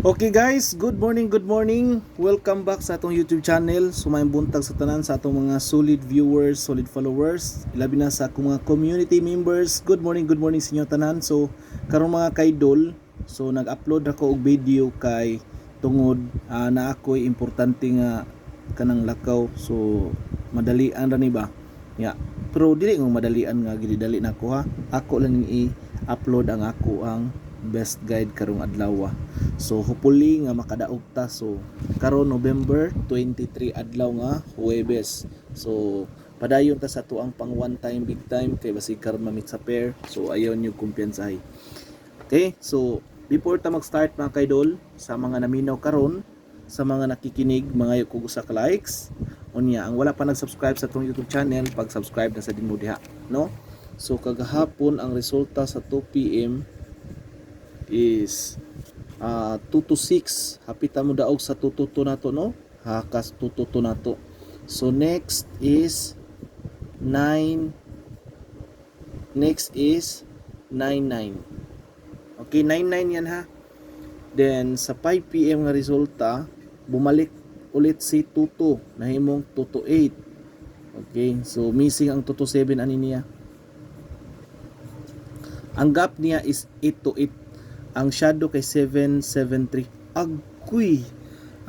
Okay guys, good morning, good morning. Welcome back sa atong YouTube channel. Sumayong buntag sa tanan sa atong mga solid viewers, solid followers, ilabi na sa akong mga community members. Good morning sa inyo tanan. So, karong mga kaidol, so nag-upload ako og video kay tungod na ako'y importante nga kanang lakaw. So, madalian ra ni ba? Yeah. Pero dili nga madalian nga gid dali nako ha. Ako lang i-upload ang ako ang best guide karong adlaw. So hopefully nga makadaog ta. So karon November 23 adlaw nga Huwebes. So padayon ta sa tuang pang one time big time kay basig karon mamit sa pair. So ayon yung kumpiyansahay. Okay? So before ta mag-start mga kaidol, sa mga naminaw karon, sa mga nakikinig, mga ko sa likes. Unya, ang wala pa nag-subscribe sa atong YouTube channel, pag-subscribe na sa din mo diha, no? So kagahapon ang resulta sa 2 PM is 2 to 6. Hapita mo daog sa 2 to 2 nato, no? Hakas 2 to 2 nato. So next is 9. Next is 99. Okay, 99 yan ha. Then sa 5 PM nga resulta, bumalik ulit si 2 nahimong 2 to 8. Okay, so missing ang 2 to 7 ani niya. Ang gap niya is 8 to 8. Ang shadow kay 773. Agoy.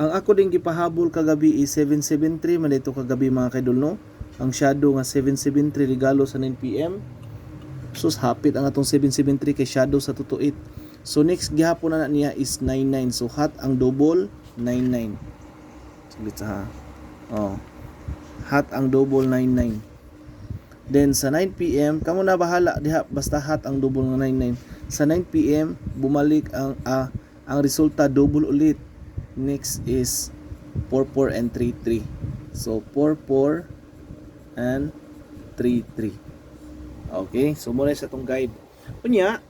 Ang ako din gipahabol kagabi is 773 man dito kagabi mga kaidol, no. Ang shadow nga 773 regalo sa 9 PM. So hapit ang atong 773 kay shadow sa 2 to 8. So next gihapon na niya is 99. So hot ang double 99. Saglit sa hot ang double 99. Then sa 9 PM kamo na bahala diha basta hot ang double nga 99. Sa 9 PM bumalik ang resulta double ulit. Next is 44 and 33. So 44 and 33. Okay, so muna sa tong guide. Unya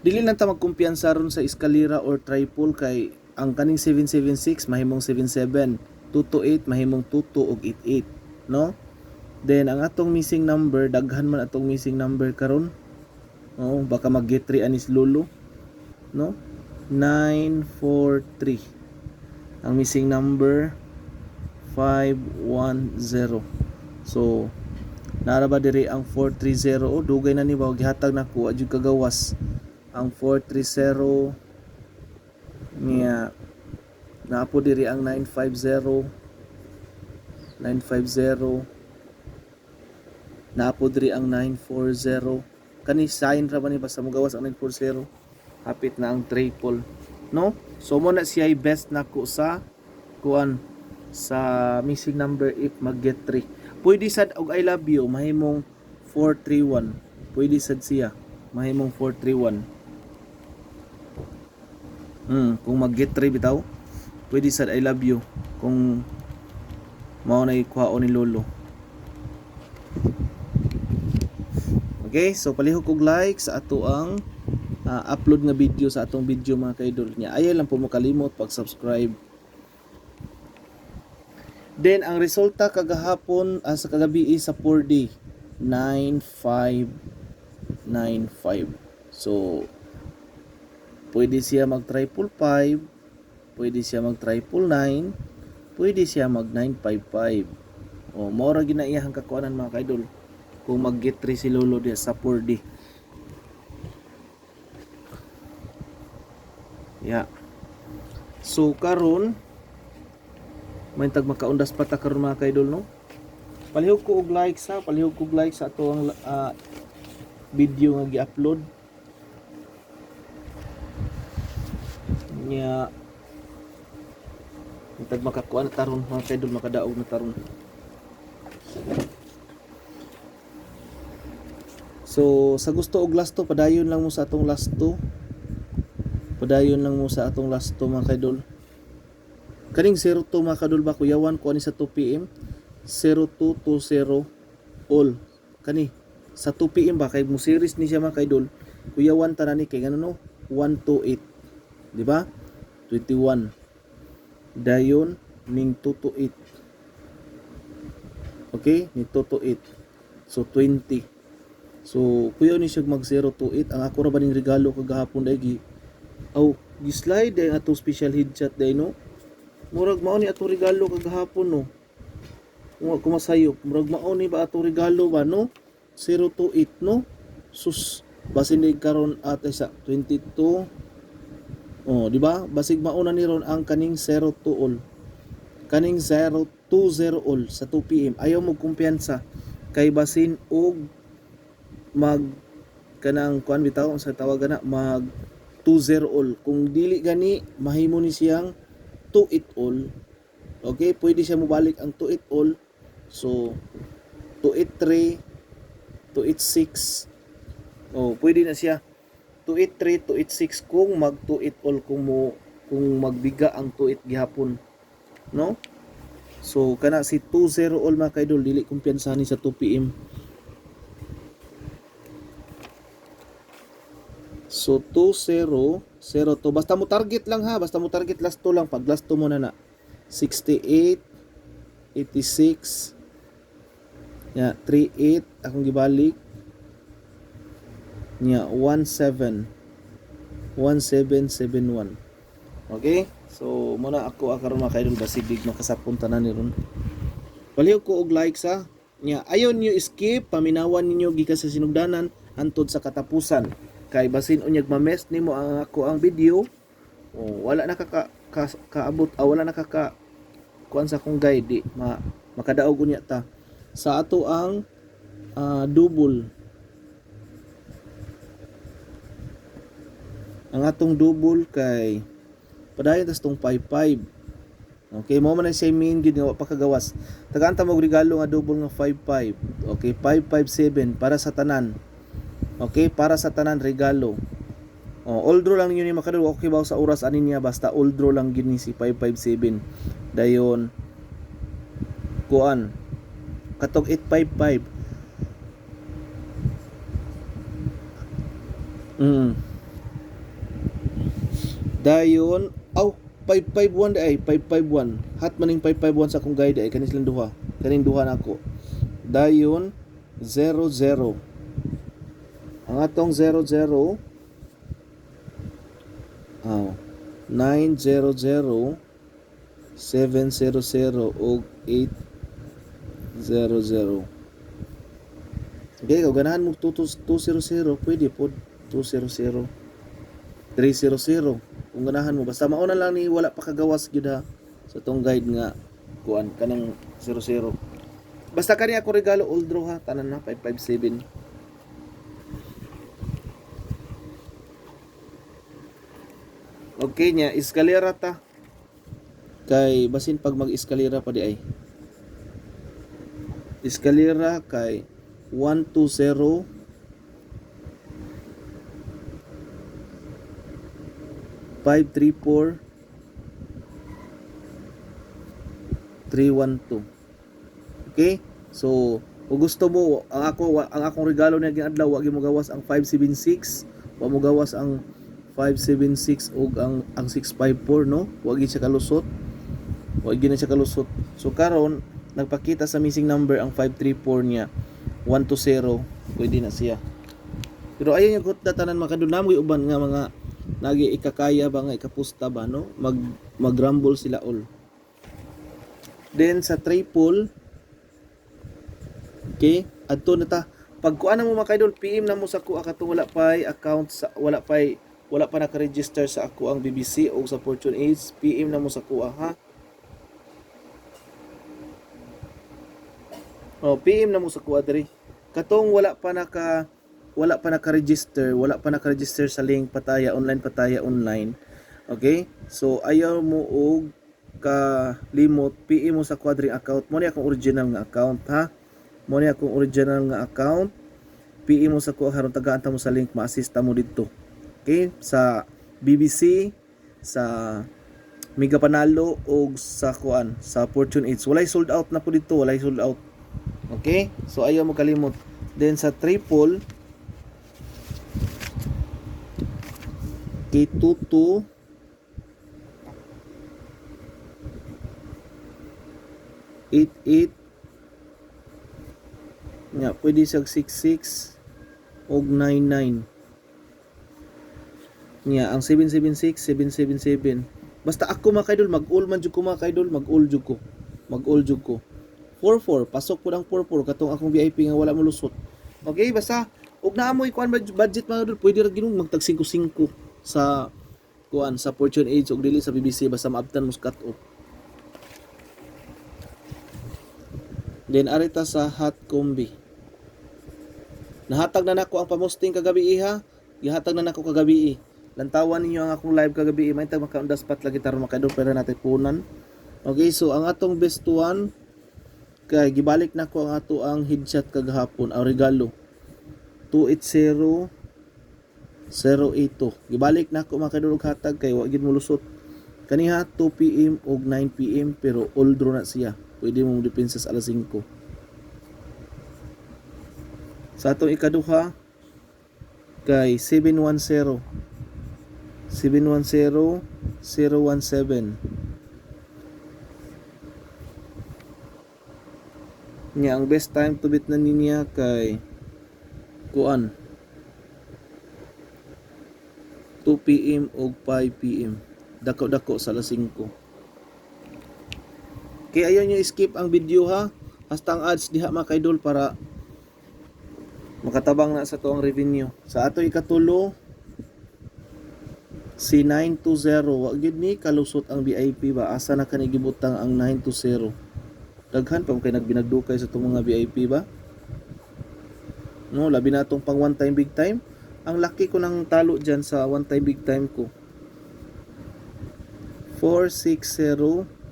dili lang ta magkumpiyansa ron sa eskalera or triple kay ang kaning 776 mahimong 77, 228 mahimong 22 ug 88, no? Then ang atong missing number, daghan man atong missing number karon. Oh, baka mag-get 3 anis lolo, no? 943. Ang missing number 510. So nara ba diri ang 430? Oh, dugay na ni ba gihatag nako adyo kagawas. Ang 430 niya naapo diri ang 950. Naapo diri ang 940. Kani sign ra ba ni basta mo gawas ang 940. Hapit na ang triple, no? So mo na siya best nako sa kuan sa missing number if mag-get 3. Pwede sad og I love you mahimong 431. Pwede sad siya mahimong 431. Kung mag-get 3 bitaw, pwede sad I love you kung mao na ikuhaon ni lolo. Okay, so palihog og like sa ato ang upload nga video sa atong video mga kaidol niya. Ayaw lang po mo kalimot pag-subscribe. Then ang resulta kagahapon sa kagabi is sa 4D 9595. So pwede siya mag triple 5, pwede siya mag triple 9, pwede siya mag 955. O mao ra ginaiyahang kakuanan mga kaidol kung mag-get 3 si lolo diya sa 4D. Yeah. So karon may tag makaundas pa ta karon mga kaidol, no. Palihog ko og like sa ato ang video nga gi-upload. Nya may tag makakuan na taron mga kaidol, makadaog na taron. So sa gusto og last to, padayon lang mo sa atong last to. Padayon lang mo sa atong last to mga kaidol. Kaning 02 mga kaidol ba kuyawan ko ani sa 2 PM 0220 all. Kani sa 2 PM ba kay mo series ni siya mga kaidol. Kuyawan tanan ni kay ngano no 128. Di ba? 21. Dayon ning 228. Okay? Ni 228. So 20. So kuya ni siya mag 028. Ang ako ra ba ning regalo kagahapon dai gi Gislide day ato special headshot day no. Murag mao ni ato regalo kagahapon no. Wa ko masayop. Murag mao ni ba ato regalo ba no? 028 no. Sus basin ni karon ate sa 22. Oh, di ba? Basig mauna ni ron ang kaning 02 all. Kaning 020 all sa 2 PM. Ayaw mo kumpiyansa kay basin og mag kanang kuan bitaw sa tawagan na mag 20 all. Kung dili gani mahimo ni siyang 28 all. Okay, pwede siya mobalik ang 28 all. So 283, 286. Oh, pwede na siya 283, 286 kung mag 28 all kung magbiga ang 28 gihapon. No? So kana si 20 all mga kaidol dili kumpiyansa ni sa 2 PM. So 2002 basta mo target lang ha, basta mo target last 2 lang, pag last 2 mo na 68 86 ya 38 akong gibalik nya 1771. Okay? So muna ako akaron mga kaidol basig big makasapon tanan ni ron. Paliw ko og like sa nya ayon niyo skip paminawan ninyo gikan sa sinugdanan hantod sa katapusan. Kay basin unyag ma-mess nimo ang ako ang video, wala na kaabot wala na kuan sa akong guide di makadaog unya ta sa ato ang double. Ang atong double kay padayon tas tong 55. Okay, mo man na siya main gid nga pa kagawas. Tagaanta mo regalo nga double nga 55. Okay, 557 para sa tanan. Okay, para sa tanan regalo. All draw lang yun ni makadul. Okay ba sa oras anin niya basta all draw lang gid ni si 557. Dayon kuan katong 855. Dayon 551 ay 551. Hat maning 551 sa akong guide ay kanis lang duha. Kaning duha nako. Dayon 00. Ang atong 00 900 700 ug 800. Okay, kung ganahan mo 200 pwede po 200 300 kung ganahan mo basta mauna lang ni wala pa kagawas gyud ha sa tong guide nga kuan kanang 00. Basta kani ako regalo all draw ha tanan na 557. Okay nya eskalera ta kay basin pag mag-eskalera pa di ay eskalera kay 120 534 312. Okay? So, kung gusto mo ang akong regalo na gyud adlaw wa gyud mo gawas ang 576, wa mo gawas ang 576 ug ang 654 no? Wa gyud siya kalusot. Wa gyud na siya kalusot. So karon nagpakita sa missing number ang 534 niya 120, pwede na siya. Pero ayon yung tanan makadunam uban nga mga nagi ikakaya ba nga ikapusta ba no mag-rumble sila all. Then sa triple okay adto na ta pag kuan mo mga kaidol PM na mo sa ko katong wala pa account sa wala pa naka-register sa ako ang BBC o sa Fortune Ace PM na mo sa kuha ha. PM na mo sa kuha diri katong wala pa naka-register sa link pataya online. Okay? So ayaw mo og kalimot PM mo sa quadring account. Mo ni akong original nga account ha. Mo ni akong original nga account. PM mo sa ko haron tagaan ta mo sa link ma-assist mo didto. Okay? Sa BBC, sa Mega Panalo og sa kuan, sa Fortune 8. Walay sold out na po dito, walay sold out. Okay? So ayaw mo kalimot. Then sa triple K22 88 nya pwede siyag 66 og 99. Nya ang 776 777. Basta ako mga kaidol mag-all man jud ko mga kaidol, mag-all jud ko. Mag-all jud ko. 44 pasok pud ang 44 katong akong VIP nga wala mo lusot. Okay, basta ug naamoy kuan budget mga kaidol, pwede ra ginung magtag 5-5 sa kuan sa Fortune Age ug dili sa BBC basta maabtan mo cut off. Then arita sa hot combi. Nahatag na nako ang pamusting kagabi iha. Gihatag na nako kagabi. Lantawan ninyo ang akong live kagabi. May tag maka-on the spot lagi taron makaidol pero natin punan. Okay, so ang atong best one kay gibalik nako ang ato ang headshot kagahapon ang regalo. 280082. Gibalik nako mga kaidol og hatag kay wa gid mo lusot. Kaniha 2 PM ug 9 PM pero all draw na siya. Pwede mong depensa sa alas 5. Sa atong ikaduha kay 710 017 nya ang best time to beat na niya kay kuan 2 PM ug 5 PM dako-dako sa alas 5. Kaya ayaw nyo skip ang video ha. Basta ang ads diha mga kaidol para makatabang na sa to ang revenue. Sa ato ikatulo si 920. Wag gyud ni kalusot ang VIP ba. Asa na kani gibutang ang 920. Daghan pa kay nagbinagdukay sa itong mga VIP ba. No, labi na itong pang one time big time. Ang laki ko nang talo dyan sa one time big time ko. 460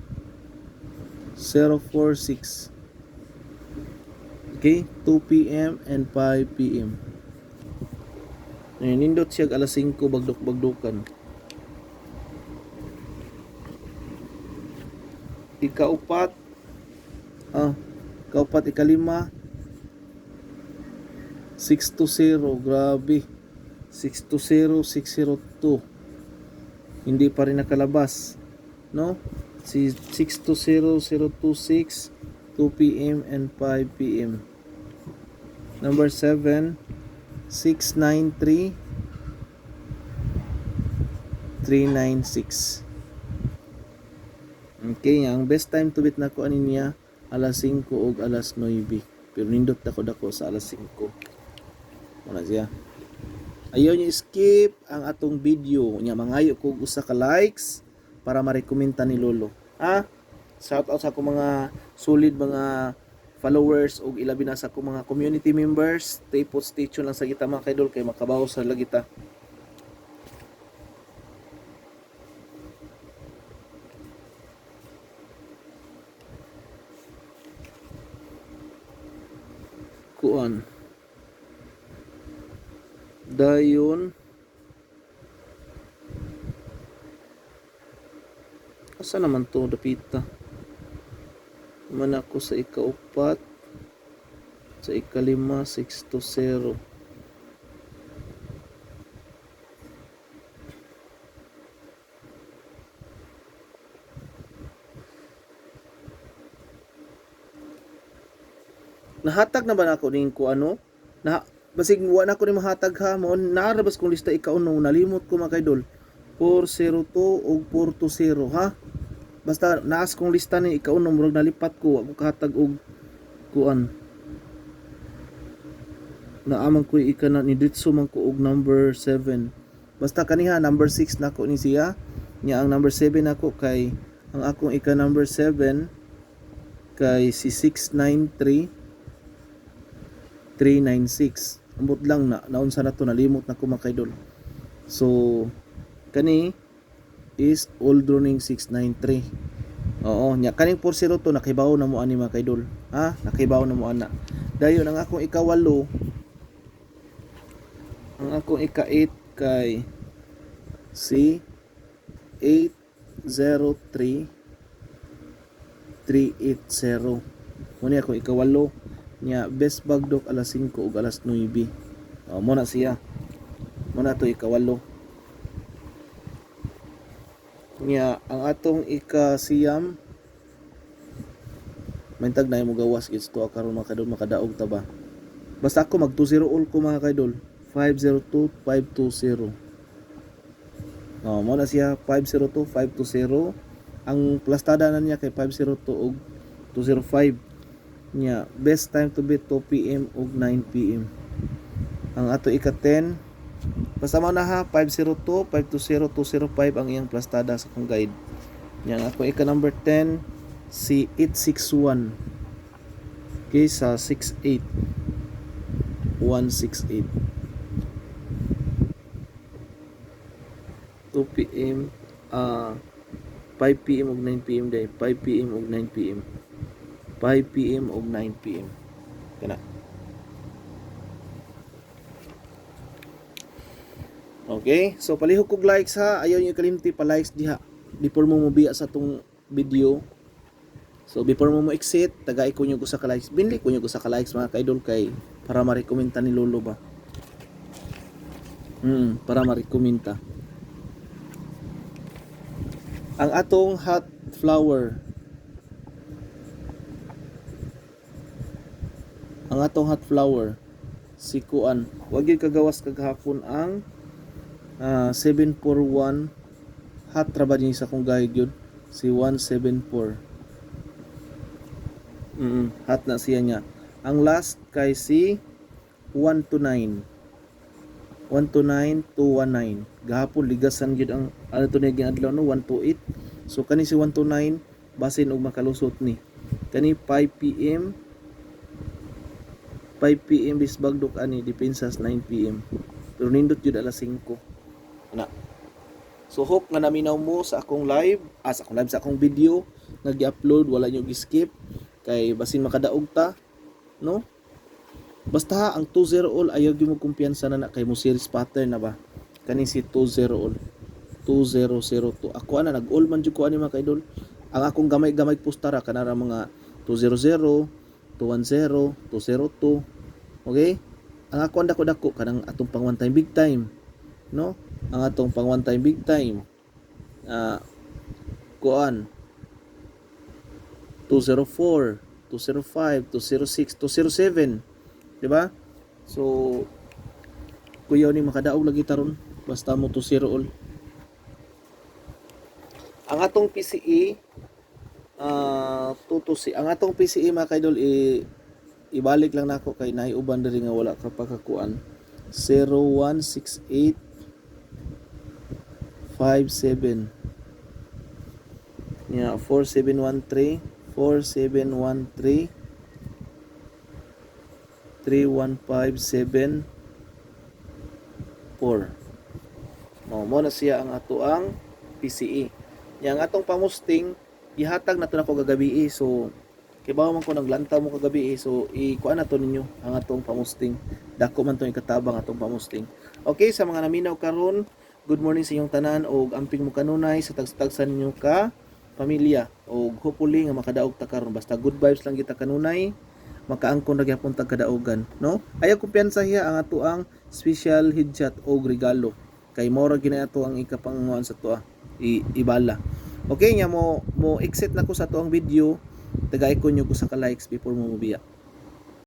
046. Okay, 2 PM and 5 PM. Nindot siya alas 5 bagdok-bagdukan. Ikaupat, kaupat ikalima 620, grabe. 620 602. Hindi pa rin nakalabas, no? Si 620026 2 PM and 5 PM. Number 7 693 396. Okay, ang best time to beat nako ani niya alas 5 ug alas 9. Pero nindot dako sa alas 5. Wala siya. Ayaw niyo skip ang atong video nya, mangayo ko usa ka likes para ma-recommenda ni Lolo. Shout out sa akong mga solid mga followers ug ilabi na sa akong mga community members. Stay tuned lang sa kita mga kaidol kay makabaw sa lagita. Kuan dayon asa naman to dapita man ako sa ikaupat sa ikalima 620. Nahatag na ba nako ning ko ano na basig wa na ko ni mahatag ha mo narabas kong lista ikauno nalimot ko mga kaidol 402 ug 420 ha. Basta naas kong lista ni ikauno murag nalipat ko ako kahatag og kuan naaman ko ikana ni ditso man ko og number 7. Basta kaniha number 6 nako ni siya nya ang number 7 nako kay ang akong ika number 7 kay si 693 396. Ambot lang na naunsa na to nalimot na ko mga kaidol. So kani is old running 693. Oo, nya kaning 40 to nakibaw na mo ani mga kaidol. Ha, nakibaw na mo ana. Dayon ang akong ikawalo, ang akong ika-8 kay si 803 380. Muna akong ikawalo nya best bagdok alas 5 ug alas 9. Mo na siya. Mo na to ikawalo. Nya ang atong ikasiyam maintag na mo gawas gits to karon mga kaidol makadaog ta ba. Basta ako mag 20 all ko mga kaidol. 502 520. Mo na siya 502 520. Ang plastada na niya kay 502 ug 205 niya. Best time to beat 2 PM ug 9 PM. Ang ato ika 10 basta mo na ha 502 520 205 ang iyang plastada sa kong guide. Yang ako ika number 10 si 861. Okay, sa 68 168 2 PM 5 PM ug 9 PM day 5 PM ug 9 PM 5 PM ug 9 PM kana. Okay, so palihog kog likes ha, ayaw niyo kalimti pa likes diha before mo mobiya sa tong video. So before mo exit, tagay ko niyo usa ka likes, binli ko niyo usa ka likes mga ka-idol kay para ma-recommenda ni Lolo ba. Para ma-recommenda. Ang atong hot flower. Ang atong hot flower si kuan. Wag gyud kagawas kagahapon ang 741 hot ra ba ni sa kong guide yun si 174. Hot na siya niya. Ang last kay si 129 219 gahapon ligasan gyud ang ano to ni adlaw no 128. So kani si 129 basin og makalusot ni kani 5 PM bisbag dok ani depensas 9 PM pero nindot jud alas 5 na. So hope nga naminaw mo sa akong live, sa akong video nga gi-upload, wala nyo gi-skip kay basin makadaog ta, no? Basta ang 2-0 all ayaw gyud mo kumpiyansa na kay mo series pattern na ba. Kani si 2-0 all. 2002. Ako ana nag-all man jud ko ani mga kaidol. Ang akong gamay-gamay postara kanara mga 200, 210, 202. Okay? Ang ako dako-dako kanang atong pang one time big time, no? Ang atong pang one time big time kuan 204, 205, 206, 207, di ba? So kuyaw ni makadaog lagi taron basta mo 2-0 all. Ang atong PCE 226 ang atong PCE mga kaidol ibalik lang nako kay naiuban diri nga wala ka pagkakuan 0168 57 4713 4713 31574 mo na siya ang ato ang PCE. Yang atong pamusting ihatag nato nako gagabi so kay bawo man ko naglantaw mo kagabi so ikuan nato ninyo ang atong pamusting. Dako man tong ikatabang atong pamusting. Okay, sa mga naminaw karon, good morning sa inyong tanan og amping mo kanunay sa tagsa-tagsan ninyo ka pamilya og hopefully nga makadaog ta karon basta good vibes lang kita kanunay makaangkon ra gyapon tag kadaugan, no? Ayaw kumpiyansa hiya ang ato ang special headshot og regalo kay mora gina ato ang ikapanguan sa tuwa ibala. Okay nya mo exit na ko sa tuang video, tagay ko nyo ko sa ka likes before mo mubiya.